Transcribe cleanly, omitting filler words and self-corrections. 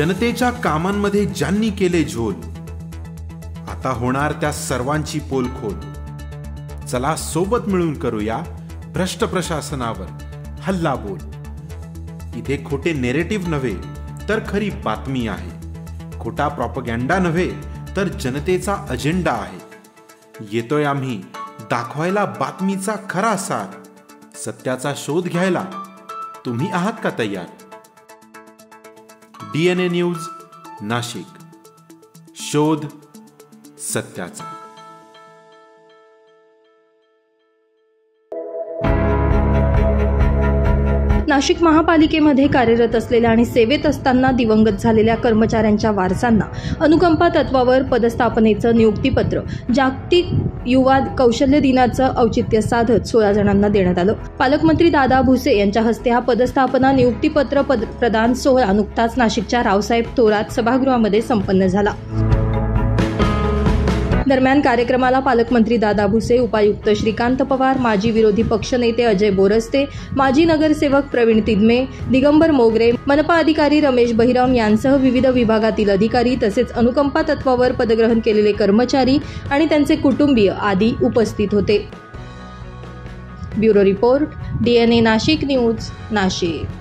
जनतेच्या कामांमध्ये ज्यांनी केले झोल, आता होणार त्या सर्वांची पोलखोल. चला सोबत मिळून करूया भ्रष्ट प्रशासनावर हल्ला बोल. इथे खोटे नेरेटिव्ह नव्हे तर खरी बातमी आहे. खोटा प्रॉपगँडा नव्हे तर जनतेचा अजेंडा आहे. येतोय आम्ही दाखवायला बातमीचा खरा सार. सत्याचा शोध घ्यायला तुम्ही आहात का तयार? DNA न्यूज नाशिक, शोध सत्याचा. नाशिक महापालिकेमध्ये कार्यरत असलेल्या आणि सेवेत असताना दिवंगत झालेल्या कर्मचाऱ्यांच्या वारसांना अनुकंपा तत्वावर पदस्थापनेचं नियुक्तीपत्र जागतिक युवा कौशल्य दिनाचं औचित्य साधत 16 जणांना देण्यात आलं. पालकमंत्री दादा भुसे यांच्या हस्ते हा पदस्थापना नियुक्तीपत्र प्रदान सोहळा नुकताच नाशिकच्या रावसाहेब थोरात सभागृहामध्ये संपन्न झाला. दरम्यान कार्यक्रमाला पालकमंत्री दादा भुसे, उपायुक्त श्रीकांत पवार, माजी विरोधी पक्षनेते अजय बोरस्ते, माजी नगरसेवक प्रवीण तिदमे, दिगंबर मोगरे, मनपा अधिकारी रमेश बहिरम यांसह विविध विभागातील अधिकारी तसेच अनुकंपा तत्वावर पदग्रहण केलेले कर्मचारी आणि त्यांचे कुटुंबीय आदी उपस्थित होते. Bureau report, DNA Nashik news, Nashik.